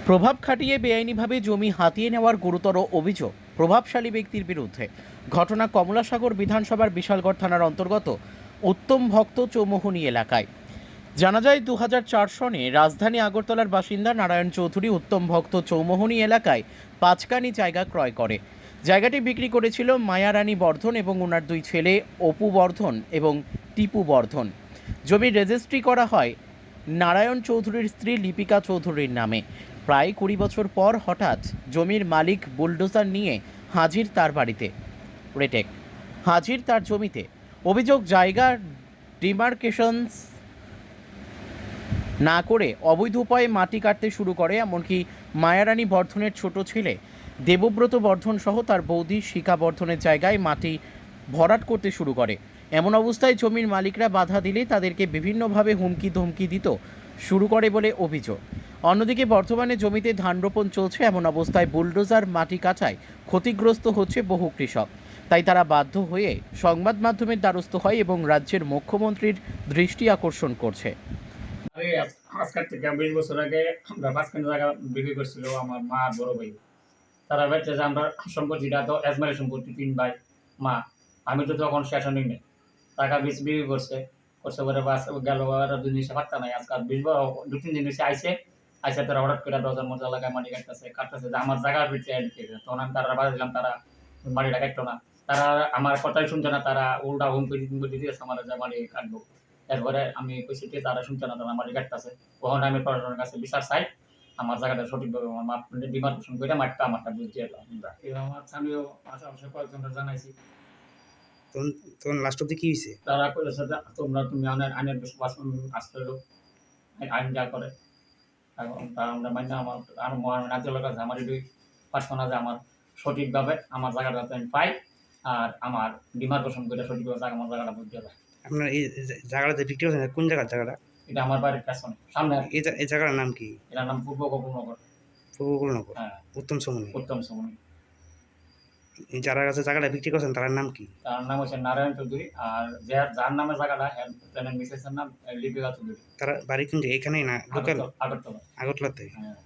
প্রভাব খাটিয়ে বেআইনিভাবে জমি হাতিয়ে নেওয়ার গুরুতর অভিযোগ প্রভাবশালী ব্যক্তির বিরুদ্ধে। ঘটনা কমলাসাগর বিধানসভার বিশালগড় থানার অন্তর্গত উত্তম ভক্ত চৌমোহনী এলাকায়। জানা যায় 2004 সনে রাজধানী আগরতলার বাসিন্দা নারায়ণ চৌধুরী উত্তম ভক্ত চৌমোহনী এলাকায় 5 কানি জায়গা ক্রয় করে। জায়গাটি বিক্রি করেছিল মায়ারানী বর্ধন এবং ওনার 2 ছেলে অপু বর্ধন এবং টিপু বর্ধন। জমির রেজিস্ট্রি করা হয় নারায়ণ চৌধুরীর স্ত্রী লিপিকা চৌধুরীর নামে। প্রায় 20 বছর পর হঠাৎ জমির মালিক বুলডোজার নিয়ে হাজির তার বাড়িতে, রেটেক হাজির তার জমিতে। অভিযোগ, জায়গার ডিমার্কেশনস না করে অবৈধ উপায়ে মাটি কাটতে শুরু করে। এমনকি মায়ারানী বর্ধনের ছোট ছেলে দেবব্রত বর্ধন সহ তার বৌদি শিখা বর্ধনের জায়গায় মাটি ভরাট করতে শুরু করে। এমন অবস্থায় জমির মালিকরা বাধা দিলে তাদেরকে বিভিন্নভাবে হুমকি ধমকি দিত শুরু করে বলে অভিযোগ। অন্যদিকে বর্তমানে জমিতে ধান রোপণ চলছে, এমন অবস্থায় বুলডোজার মাটি কাটায় ক্ষতিগ্রস্ত হচ্ছে বহু কৃষক। তাই তারা বাধ্য হয়ে সংবাদ মাধ্যমের দ্বারস্থ হয় এবং রাজ্যের মুখ্যমন্ত্রীর দৃষ্টি আকর্ষণ করছে। আমি আজকের থেকে 20 বছর আগে আমরা 5 কানি জায়গা বিক্রি করছিল আমার মা আর বড় ভাই। তারা ভাবছে যে আমরা সম্পত্তিটা তো এজমারের সম্পত্তি 3 ভাই মা। আমি তো তখন শেষ হইনি নাই। টাকা বিক্রি করছে। করছে পরে বাস গেল আর 2 দিন সে পাত্তা নাই। আজকাল 2-3 দিন হইছে আইছে। আইসা তারা হঠাৎ করে দরজার মধ্যে লাগায় মাটি কাটতেছে যে আমার জায়গার ভিতরে ঢুকে গেছে। তখন আমি তারা বাধা দিলাম, তারা মাটিটা কাটতো না। তারা আমার কথাই শুনছে না, তারা উল্টা হুমকি দিতেছে আমার যে মাটি কাটবো। এরপরে আমি কইছি যে তারা শুনছে না, তারা মাটি কাটতেছে। তখন আমি প্রশাসনের কাছে বিচার চাই। আমার জায়গাটা সঠিকভাবে আমার মাপ ডিমার্কেশন করে মাঠটা আমারটা বুঝিয়ে দাও। আমার স্থানীয় আশেপাশে কয়েকজনকে জানাইছি। তখন তখন লাস্ট অব্দি কি হইছে? তারা কইতেছে যে তুমি আইনের বিশ্বাস আসতে হইলো। আইন যা করে। এবং তা আমরা মাইনা আমার মহান আদালতের কাছে আমার এটুই প্রার্থনা যে আমার সঠিকভাবে আমার জায়গাটা যাতে আমি পাই। আর আমার ডিমার্কেশন করে সঠিকভাবে আমার জায়গাটা বুঝিয়ে দেয়। আপনার এই জায়গাটা যে বিক্রি করছেন, কোন জায়গার জায়গাটা? এটা আমার বাড়ির পেছনে। সামনে এই জায়গাটার নাম কি? এটার নাম পূর্ব গোকুলনগর। পূর্ব গোকুলনগর, হ্যাঁ, উত্তম সমনী। উত্তম সমনী। যারা কাছে জায়গাটা বিক্রি করছেন তার নাম কি? তার নাম হচ্ছে নারায়ণ চৌধুরী। আর যার নামে জায়গাটা তার মিসেসের নাম লিপিকা চৌধুরী। তার বাড়ি কোন জায়গায়? এখানেই না লোকাল? আগরতলা। আগরতলাতে? হ্যাঁ।